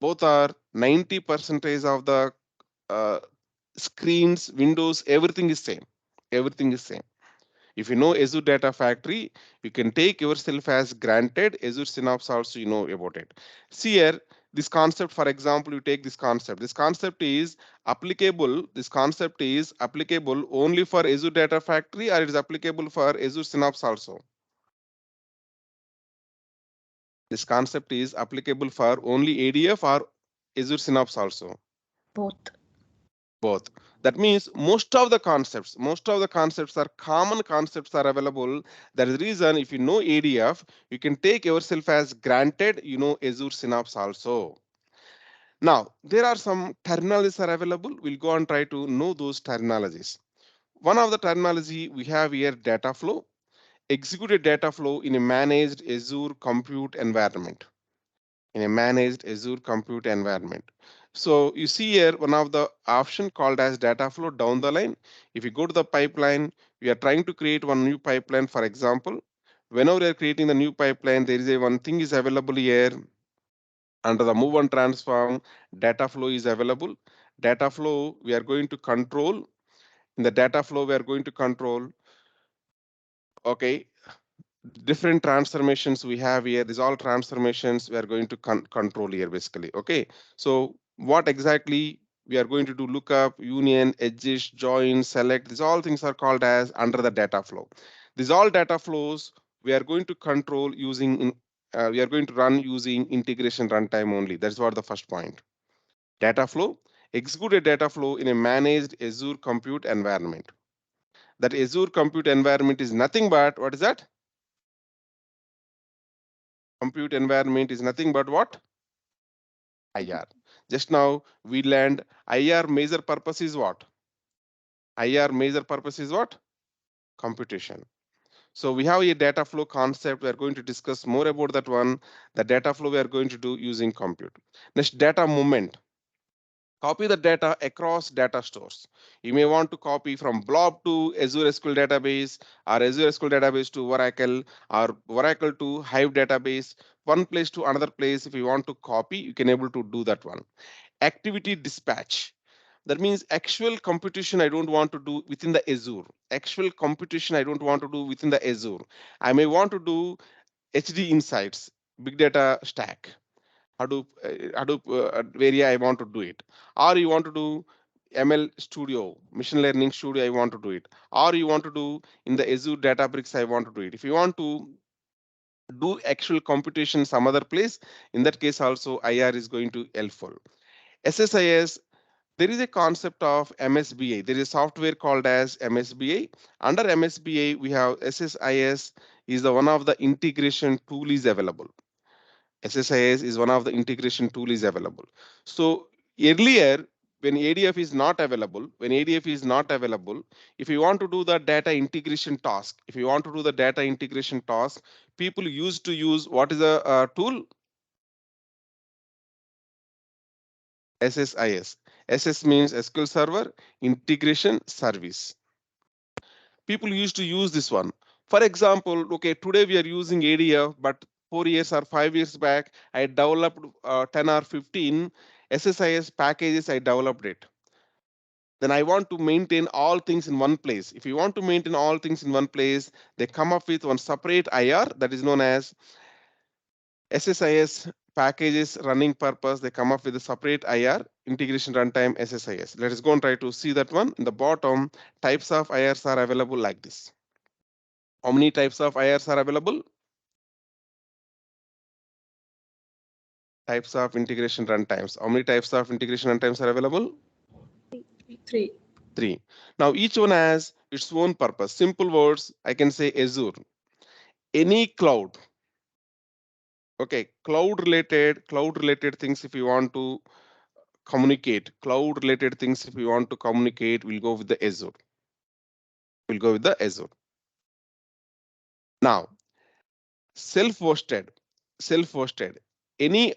Both are 90 percentage of the uh, screens, windows, everything is same. Everything is same. If you know Azure Data Factory, you can take yourself as granted. Azure Synapse also you know about it. See here, this concept, for example, you take this concept. This concept is applicable. This concept is applicable only for Azure Data Factory, or it is applicable for Azure Synapse also. This concept is applicable for only ADF or Azure Synapse also. Both. Both. That means most of the concepts are common concepts are available. That is the reason if you know ADF, you can take yourself as granted, Azure Synapse also. Now, there are some terminologies are available. We'll go and try to know those terminologies. One of the terminology we have here data flow, executed data flow in a managed Azure compute environment. In a managed Azure compute environment. So you see here one of the option called as data flow down the line. If you go to the pipeline, we are trying to create one new pipeline. For example, whenever we are creating the new pipeline, there is a one thing is available here under the move and transform. Data flow is available. Data flow we are going to control. In the data flow we are going to control. Okay, different transformations we have here. These all transformations we are going to control here basically. Okay, so what exactly we are going to do? Lookup, union, edges, join, select. These all things are called as under the data flow. These all data flows we are going to control using we are going to run using integration runtime only. That's what the first point. Data flow, execute a data flow in a managed Azure compute environment. That Azure compute environment is nothing but what is that? Compute environment is nothing but what? IR. Just now we learned IR major purpose is what? IR major purpose is what? Computation. So we have a data flow concept. We are going to discuss more about that one. The data flow we are going to do using compute. Next, data movement. Copy the data across data stores. You may want to copy from Blob to Azure SQL database, or Azure SQL database to Oracle, or Oracle to Hive database, one place to another place. If you want to copy, you can able to do that one. Activity dispatch. That means actual computation I don't want to do within the Azure. Actual computation I don't want to do within the Azure. I may want to do HD Insights, big data stack. Hadoop area I want to do it, or you want to do ML Studio, machine learning studio I want to do it, or you want to do in the Azure Databricks I want to do it. If you want to do actual computation some other place, in that case also IR is going to helpful. SSIS, there is a concept of MSBI. There is a software called as MSBI. Under MSBI, we have SSIS is the one of the integration tool is available. SSIS is one of the integration tool is available. So earlier, when ADF is not available, if you want to do the data integration task, people used to use what is the tool? SSIS. SS means SQL Server Integration Service. People used to use this one. For example, okay, today we are using ADF, but 4 years or 5 years back, I developed 10 or 15 SSIS packages. I developed it. Then I want to maintain all things in one place. If you want to maintain all things in one place, they come up with one separate IR that is known as SSIS packages running purpose. They come up with a separate IR integration runtime SSIS. Let us go and try to see that one. In the bottom, types of IRs are available like this. How many types of IRs are available? Types of integration runtimes. How many types of integration runtimes are available? 3. 3. Now each one has its own purpose. Simple words, I can say Azure. Any cloud. Okay, cloud related things if you want to communicate. Cloud related things if you want to communicate, we'll go with the Azure. We'll go with the Azure. Now, self-hosted, self-hosted. Any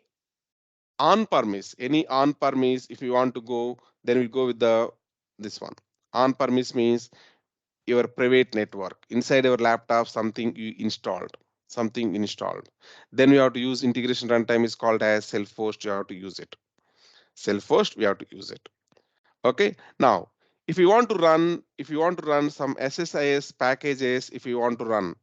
on-premise, if you want to go, then we'll go with the this one. On-premise means your private network inside your laptop, something you installed, something installed. Then we have to use integration runtime is called as self-host. You have to use it. Self-host, we have to use it. Okay. Now, if you want to run some SSIS packages, if you want to run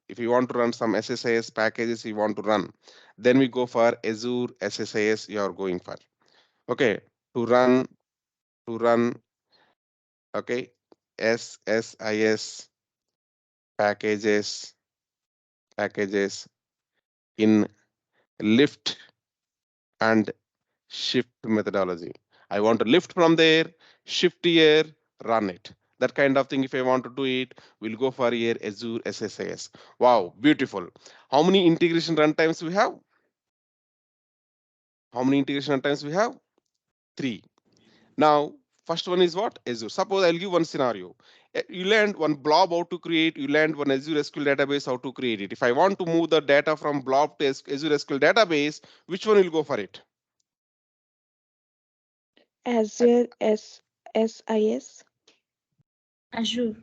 some SSIS packages, you want to run, then we go for Azure SSIS. You are going for. Okay. To run, to run. Okay. SSIS packages in lift and shift methodology. I want to lift from there, shift here, run it. That kind of thing. If I want to do it, we'll go for here Azure SSIS. Wow, beautiful. How many integration runtimes we have? How many integration runtimes we have? 3. Now, first one is what? Azure. Suppose I'll give one scenario. You learned one blob how to create, you learned one Azure SQL database how to create it. If I want to move the data from blob to Azure SQL database, which one will go for it? Azure SIS. Azure.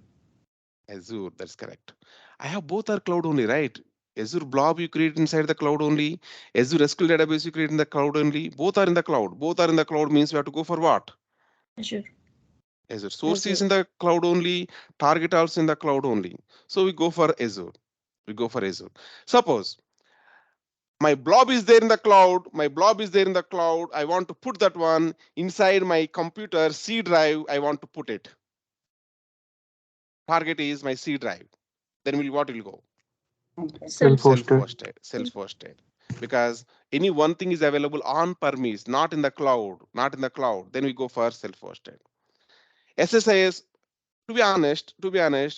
Azure, that's correct. I have both are cloud only, right? Azure Blob you create inside the cloud only. Azure SQL database you create in the cloud only. Both are in the cloud. Both are in the cloud means we have to go for what? Azure. Azure. Source is Azure. in the cloud only. Target also in the cloud only. So we go for Azure. We go for Azure. Suppose my blob is there in the cloud. My blob is there in the cloud. I want to put that one inside my computer C drive. I want to put it. Target is my C drive. Then what will go? Self-hosted. Self-hosted. Because any one thing is available on premise, not in the cloud, then we go for self-hosted. SSIS, to be honest,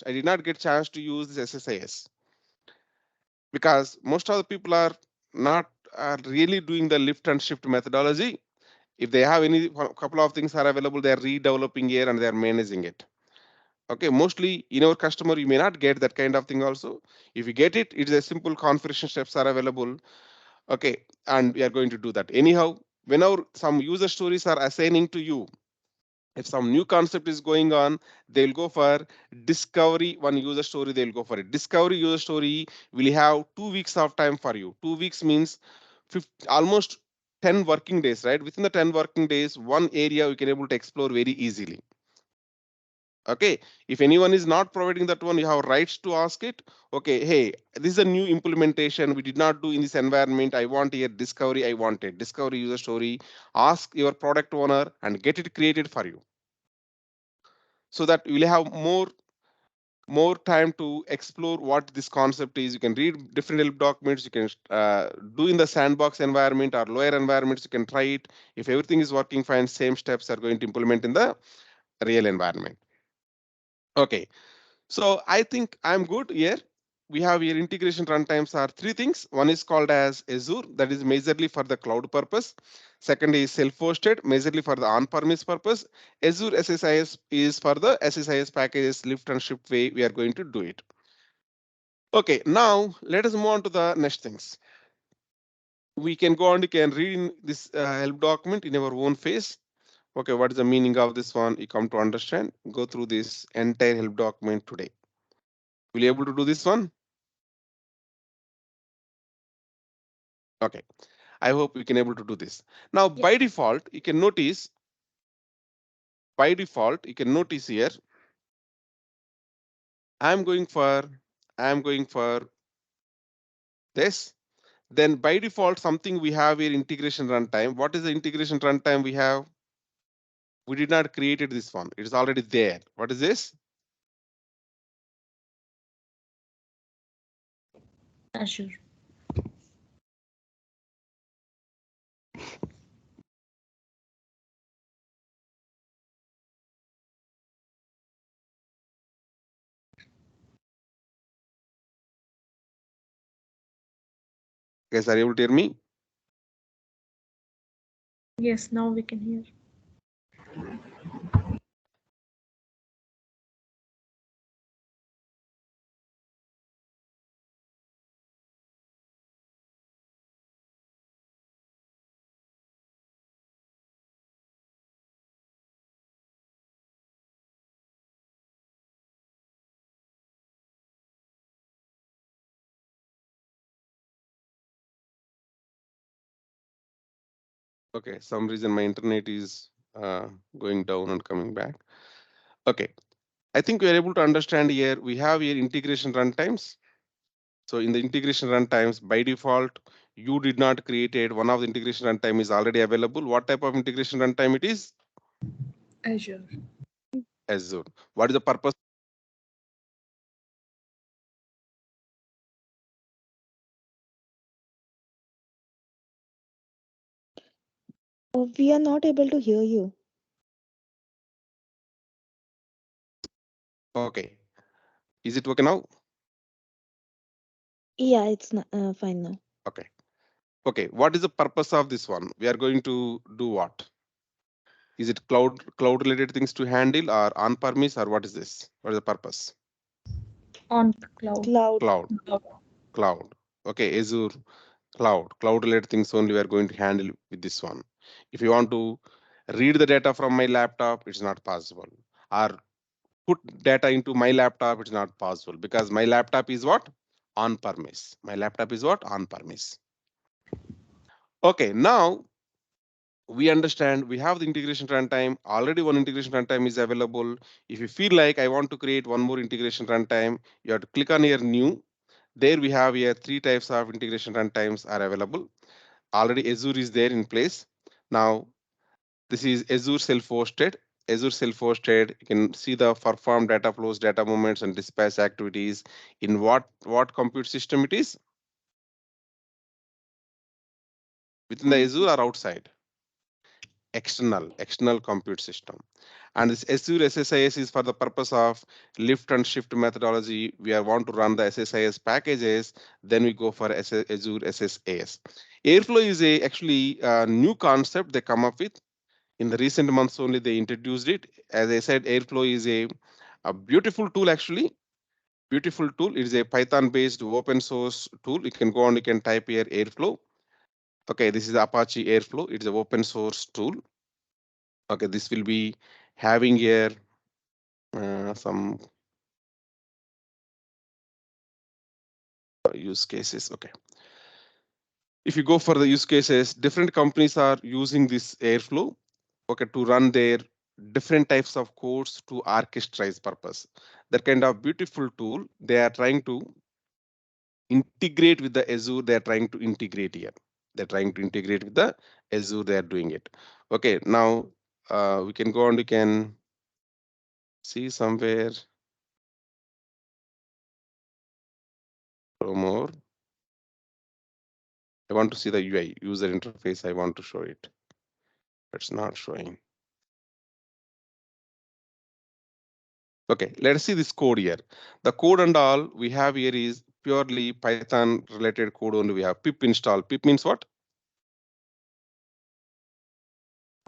I did not get chance to use this SSIS because most of the people are really doing the lift and shift methodology. If they have any couple of things are available, they are redeveloping here and they are managing it. Okay, mostly in our customer, you may not get that kind of thing also. If you get it, it's a simple configuration steps are available. Okay, and we are going to do that. Anyhow, whenever some user stories are assigning to you, if some new concept is going on, they'll go for discovery one user story, they'll go for it. Discovery user story will have 2 weeks of time for you. 2 weeks means almost 10 working days, right? Within the 10 working days, one area we can able to explore very easily. Okay, if anyone is not providing that one, you have rights to ask it. Okay, hey, this is a new implementation we did not do in this environment. I want here discovery. I want it discovery user story. Ask your product owner and get it created for you, so that you will have more time to explore what this concept is. You can read different help documents. You can do in the sandbox environment or lower environments. You can try it. If everything is working fine, same steps are going to implement in the real environment. Okay. So I think I'm good here. We have here integration runtimes are 3 things. One is called as Azure, that is majorly for the cloud purpose. Second is self-hosted, majorly for the on-premise purpose. Azure SSIS is for the SSIS packages lift and shift way we are going to do it. Okay, now let us move on to the next things. We can go on, you can read in this help document in our own phase. Okay, what is the meaning of this one? You come to understand, go through this entire help document today. Will you able to do this one? Okay, I hope you can able to do this. Now, Yeah. by default, you can notice, here, I'm going for this. Then by default, something we have here integration runtime. What is the integration runtime we have? We did not created this one. It is already there. What is this? Azure. Guys, are you able to hear me? Yes, now we can hear. Okay, some reason my internet is going down and coming back. Okay, I think we are able to understand here. We have here integration runtimes. So in the integration runtimes, by default, you did not create it. One of the integration runtime is already available. What type of integration runtime it is? Azure. Azure. What is the purpose? We are not able to hear you. Okay. Is it okay now? Yeah, it's not, fine now. Okay. Okay. What is the purpose of this one? We are going to do what? Is it cloud related things to handle or on premise or what is this? What is the purpose? On cloud. Cloud. Cloud. Cloud. Okay. Azure cloud related things only we are going to handle with this one. If you want to read the data from my laptop, it's not possible. Or put data into my laptop, it's not possible because my laptop is what? On premise. My laptop is what? On premise. Okay, now we understand we have the integration runtime. Already one integration runtime is available. If you feel like I want to create one more integration runtime, you have to click on here new. There we have here three types of integration runtimes are available. Already Azure is there in place. Now this is Azure self-hosted. Azure self-hosted, you can see the perform data flows, data movements, and dispatch activities in what compute system it is, within the Azure or outside. External compute system. And this Azure SSIS is for the purpose of lift and shift methodology. We are want to run the SSIS packages, then we go for Azure SSAS. Airflow is actually a new concept they come up with. In the recent months only they introduced it. As I said, Airflow is a beautiful tool actually. Beautiful tool. It is a Python based open source tool. You can go and you can type here Airflow. Okay, this is Apache Airflow. It's an open source tool. Okay, this will be having here some use cases. Okay, if you go for the use cases, different companies are using this Airflow, okay, to run their different types of codes to orchestrate purpose. That kind of beautiful tool they are trying to integrate with the Azure. They are trying to integrate here. They're trying to integrate with the Azure. They are doing it. Okay, now we can go and we can see somewhere more. I want to see the UI user interface. I want to show it. It's not showing. Okay, let's see this code here. The code and all we have here is purely Python related code only. We have pip install. Pip means what?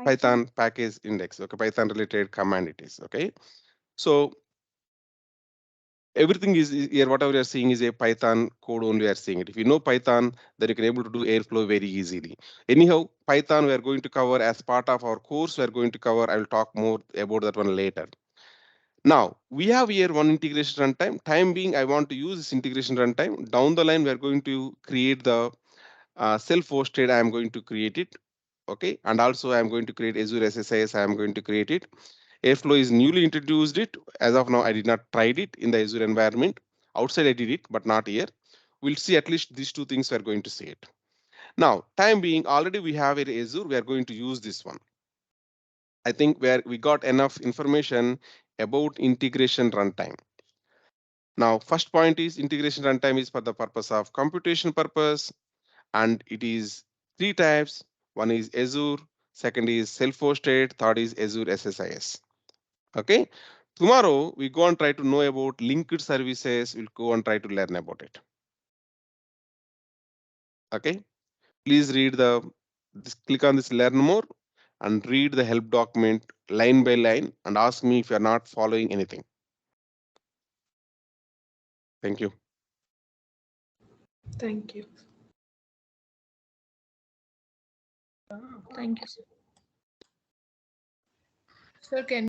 Python package index. Okay, Python related command it is. Okay, so everything is here. Whatever you are seeing is a Python code only. We are seeing it. If you know Python, then you can able to do Airflow very easily. Anyhow, Python we are going to cover as part of our course. We are going to cover. I will talk more about that one later. Now we have here one integration runtime. Time being, I want to use this integration runtime. Down the line, we are going to create the self-hosted. I am going to create it. Okay, and also I am going to create Azure SSIS. I am going to create it. Airflow is newly introduced it. As of now, I did not tried it in the Azure environment. Outside I did it, but not here. We'll see at least these two things we are going to see it. Now, time being, already we have it Azure. We are going to use this one. I think where we got enough information about integration runtime. Now, first point is integration runtime is for the purpose of computation purpose, and it is three types. One is Azure, second is self-hosted, third is Azure SSIS. Okay. Tomorrow we go and try to know about linked services. We'll go and try to learn about it. Okay. Please read click on this learn more and read the help document line by line and ask me if you're not following anything. Thank you. Thank you. Thank you, sir. Sir, can